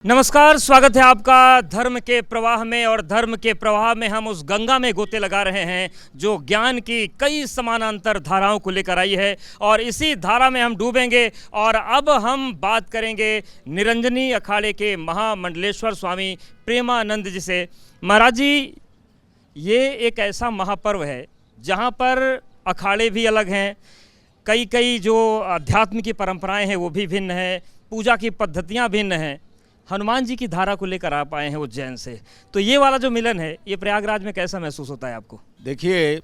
नमस्कार, स्वागत है आपका धर्म के प्रवाह में। और धर्म के प्रवाह में हम उस गंगा में गोते लगा रहे हैं जो ज्ञान की कई समानांतर धाराओं को लेकर आई है, और इसी धारा में हम डूबेंगे। और अब हम बात करेंगे निरंजनी अखाड़े के महामंडलेश्वर स्वामी प्रेमानंद जी से। महाराज जी, ये एक ऐसा महापर्व है जहाँ पर अखाड़े भी अलग हैं, कई जो अध्यात्म की परंपराएं हैं वो भी भिन्न हैं, पूजा की पद्धतियाँ भिन्न हैं। हनुमान जी की धारा को लेकर आप आए हैं उज्जैन से, तो ये वाला जो मिलन है ये प्रयागराज में कैसा महसूस होता है आपको? देखिए,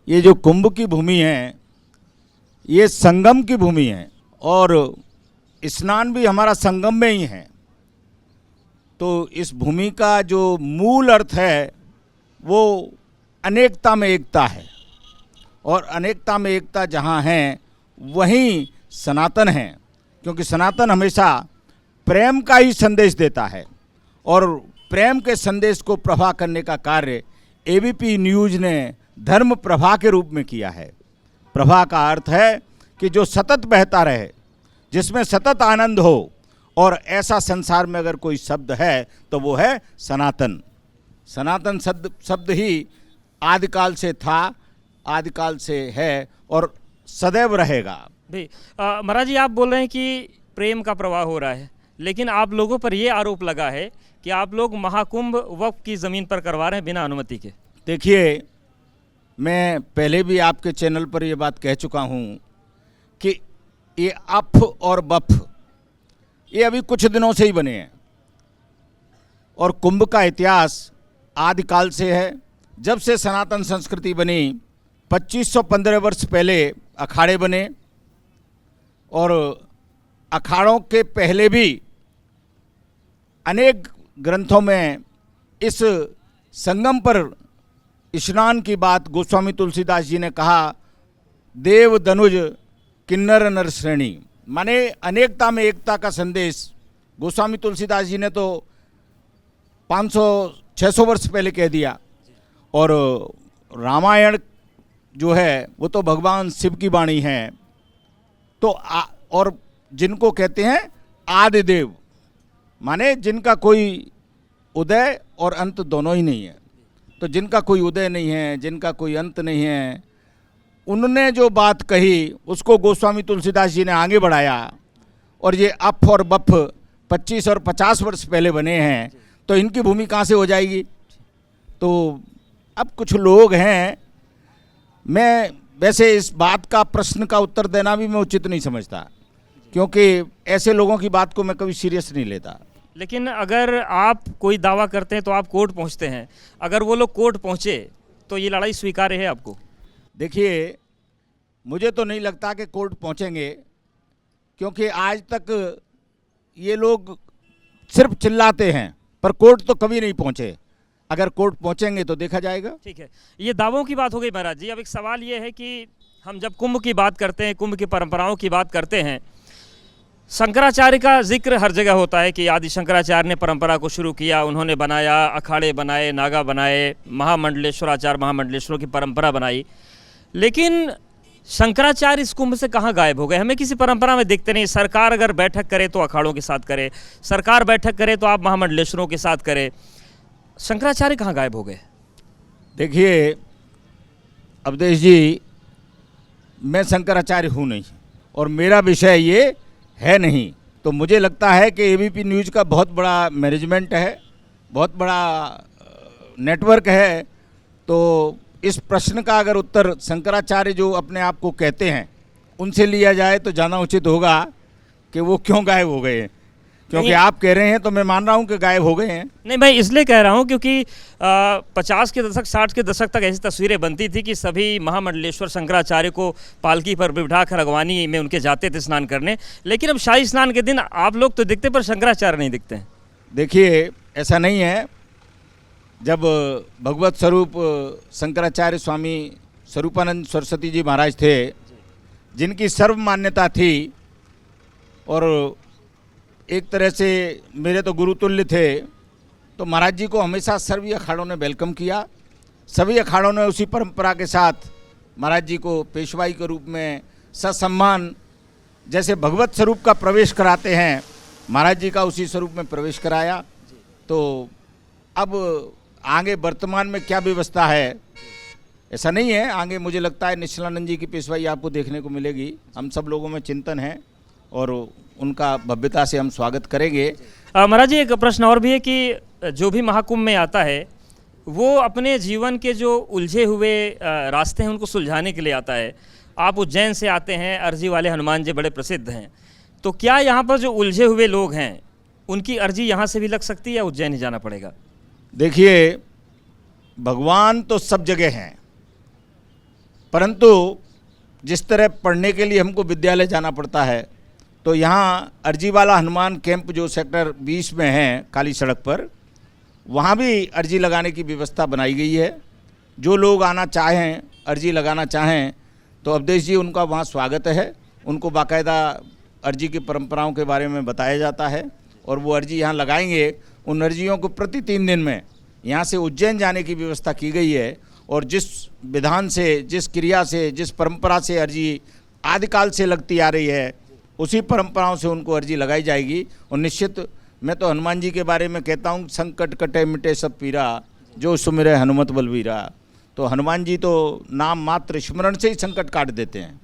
ये जो कुंभ की भूमि है ये संगम की भूमि है, और स्नान भी हमारा संगम में ही है। तो इस भूमि का जो मूल अर्थ है वो अनेकता में एकता है, और अनेकता में एकता जहाँ है वहीं सनातन है, क्योंकि सनातन हमेशा प्रेम का ही संदेश देता है, और प्रेम के संदेश को प्रवाह करने का कार्य एबीपी न्यूज़ ने धर्म प्रवाह के रूप में किया है। प्रवाह का अर्थ है कि जो सतत बहता रहे, जिसमें सतत आनंद हो, और ऐसा संसार में अगर कोई शब्द है तो वो है सनातन। सनातन शब्द ही आदिकाल से था, आदिकाल से है, और सदैव रहेगा भी। महाराज जी, आप बोल रहे हैं कि प्रेम का प्रवाह हो रहा है, लेकिन आप लोगों पर यह आरोप लगा है कि आप लोग महाकुंभ वक्फ की ज़मीन पर करवा रहे हैं बिना अनुमति के। देखिए, मैं पहले भी आपके चैनल पर ये बात कह चुका हूँ कि ये अफ और बफ ये अभी कुछ दिनों से ही बने हैं, और कुंभ का इतिहास आदिकाल से है। जब से सनातन संस्कृति बनी 2515 वर्ष पहले अखाड़े बने, और अखाड़ों के पहले भी अनेक ग्रंथों में इस संगम पर स्नान की बात गोस्वामी तुलसीदास जी ने कहा, देव दनुज किन्नर नर श्रेणी, माने अनेकता में एकता का संदेश गोस्वामी तुलसीदास जी ने तो 500-600 वर्ष पहले कह दिया। और रामायण जो है वो तो भगवान शिव की वाणी है। तो और जिनको कहते हैं आदि देव, माने जिनका कोई उदय और अंत दोनों ही नहीं है। तो जिनका कोई उदय नहीं है, जिनका कोई अंत नहीं है, उन्होंने जो बात कही उसको गोस्वामी तुलसीदास जी ने आगे बढ़ाया, और ये अफ और बफ 25 और 50 वर्ष पहले बने हैं, तो इनकी भूमि कहाँ से हो जाएगी? तो अब कुछ लोग हैं, मैं वैसे इस बात का प्रश्न का उत्तर देना भी मैं उचित नहीं समझता, क्योंकि ऐसे लोगों की बात को मैं कभी सीरियस नहीं लेता। लेकिन अगर आप कोई दावा करते हैं तो आप कोर्ट पहुंचते हैं, अगर वो लोग कोर्ट पहुंचे तो ये लड़ाई स्वीकार्य है आपको? देखिए, मुझे तो नहीं लगता कि कोर्ट पहुंचेंगे, क्योंकि आज तक ये लोग सिर्फ चिल्लाते हैं पर कोर्ट तो कभी नहीं पहुंचे। अगर कोर्ट पहुंचेंगे तो देखा जाएगा। ठीक है, ये दावों की बात हो गई महाराज जी। अब एक सवाल ये है कि हम जब कुंभ की बात करते हैं, कुंभ की परंपराओं की बात करते हैं, शंकराचार्य का जिक्र हर जगह होता है कि आदि शंकराचार्य ने परंपरा को शुरू किया, उन्होंने बनाया, अखाड़े बनाए, नागा बनाए, महामंडलेश्वराचार्य महामंडलेश्वरों की परंपरा बनाई। लेकिन शंकराचार्य इस कुंभ से कहाँ गायब हो गए? हमें किसी परंपरा में दिखते नहीं। सरकार अगर बैठक करे तो अखाड़ों के साथ करे, सरकार बैठक करे तो आप महामंडलेश्वरों के साथ करें। शंकराचार्य कहाँ गायब हो गए? देखिए अवधेश जी, मैं शंकराचार्य हूँ नहीं, और मेरा विषय ये है नहीं। तो मुझे लगता है कि एबीपी न्यूज़ का बहुत बड़ा मैनेजमेंट है, बहुत बड़ा नेटवर्क है। तो इस प्रश्न का अगर उत्तर शंकराचार्य जो अपने आप को कहते हैं उनसे लिया जाए तो ज़्यादा उचित होगा कि वो क्यों गायब हो गए हैं। क्योंकि आप कह रहे हैं तो मैं मान रहा हूं कि गायब हो गए हैं। नहीं, मैं इसलिए कह रहा हूं क्योंकि 50 के दशक 60 के दशक तक ऐसी तस्वीरें बनती थी कि सभी महामंडलेश्वर शंकराचार्य को पालकी पर बिठाकर अगवानी में उनके जाते थे स्नान करने। लेकिन अब शाही स्नान के दिन आप लोग तो दिखते पर शंकराचार्य नहीं दिखते हैं। देखिए, ऐसा नहीं है। जब भगवत स्वरूप शंकराचार्य स्वामी स्वरूपानंद सरस्वती जी महाराज थे, जिनकी सर्व मान्यता थी और एक तरह से मेरे तो गुरुतुल्य थे, तो महाराज जी को हमेशा सभी अखाड़ों ने वेलकम किया। सभी अखाड़ों ने उसी परंपरा के साथ महाराज जी को पेशवाई के रूप में ससम्मान, जैसे भगवत स्वरूप का प्रवेश कराते हैं महाराज जी का उसी स्वरूप में प्रवेश कराया। तो अब आगे वर्तमान में क्या व्यवस्था है ऐसा नहीं है, आगे मुझे लगता है निश्चलानंद जी की पेशवाई आपको देखने को मिलेगी। हम सब लोगों में चिंतन है और उनका भव्यता से हम स्वागत करेंगे। महाराज जी, एक प्रश्न और भी है कि जो भी महाकुंभ में आता है वो अपने जीवन के जो उलझे हुए रास्ते हैं उनको सुलझाने के लिए आता है। आप उज्जैन से आते हैं, अर्जी वाले हनुमान जी बड़े प्रसिद्ध हैं, तो क्या यहाँ पर जो उलझे हुए लोग हैं उनकी अर्जी यहाँ से भी लग सकती है या उज्जैन ही जाना पड़ेगा? देखिए, भगवान तो सब जगह हैं, परंतु जिस तरह पढ़ने के लिए हमको विद्यालय जाना पड़ता है, तो यहाँ अर्जी वाला हनुमान कैंप जो सेक्टर 20 में है काली सड़क पर, वहाँ भी अर्जी लगाने की व्यवस्था बनाई गई है। जो लोग आना चाहें, अर्जी लगाना चाहें, तो अवधेश जी उनका वहाँ स्वागत है। उनको बाकायदा अर्जी की परंपराओं के बारे में बताया जाता है और वो अर्जी यहाँ लगाएंगे। उन अर्जियों को प्रति 3 दिन में यहाँ से उज्जैन जाने की व्यवस्था की गई है और जिस विधान से, जिस क्रिया से, जिस परंपरा से अर्जी आदिकाल से लगती आ रही है, उसी परंपराओं से उनको अर्जी लगाई जाएगी। और निश्चित मैं तो हनुमान जी के बारे में कहता हूँ, संकट कटे मिटे सब पीरा, जो सुमिरे हनुमत बलवीरा। तो हनुमान जी तो नाम मात्र स्मरण से ही संकट काट देते हैं।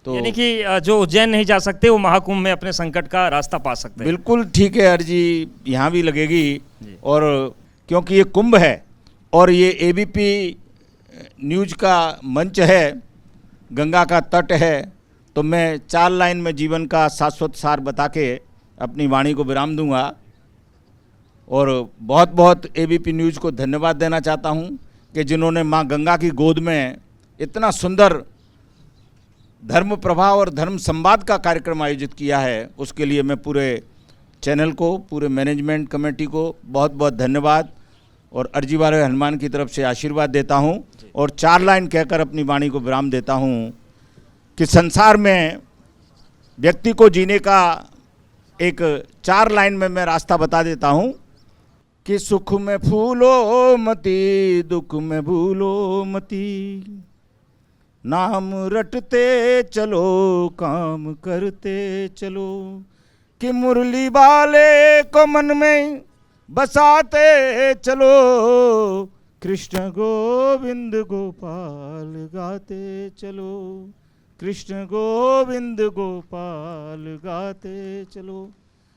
तो यानी कि जो उज्जैन नहीं जा सकते वो महाकुंभ में अपने संकट का रास्ता पा सकते हैं। बिल्कुल ठीक है, अर्जी यहाँ भी लगेगी। और क्योंकि ये कुंभ है और ये एबीपी न्यूज का मंच है, गंगा का तट है, तो मैं 4 लाइन में जीवन का शाश्वत सार बता के अपनी वाणी को विराम दूंगा। और बहुत बहुत एबीपी न्यूज़ को धन्यवाद देना चाहता हूं कि जिन्होंने मां गंगा की गोद में इतना सुंदर धर्म प्रभाव और धर्म संवाद का कार्यक्रम आयोजित किया है। उसके लिए मैं पूरे चैनल को, पूरे मैनेजमेंट कमेटी को बहुत बहुत धन्यवाद और अर्जी वाले हनुमान की तरफ से आशीर्वाद देता हूं। और 4 लाइन कहकर अपनी वाणी को विराम देता हूं कि संसार में व्यक्ति को जीने का एक 4 लाइन में मैं रास्ता बता देता हूं कि सुख में फूलो मती, दुख में भूलो मती, नाम रटते चलो काम करते चलो, कि मुरली वाले को मन में बसाते चलो, कृष्ण गोविंद गोपाल गाते चलो, कृष्ण गोविंद गोपाल गाते चलो।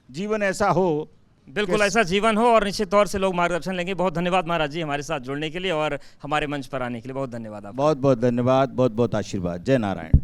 जीवन ऐसा हो, बिल्कुल ऐसा जीवन हो और निश्चित तौर से लोग मार्गदर्शन लेंगे। बहुत धन्यवाद महाराज जी हमारे साथ जुड़ने के लिए और हमारे मंच पर आने के लिए। बहुत धन्यवाद आपका। बहुत बहुत धन्यवाद, बहुत बहुत आशीर्वाद। जय नारायण।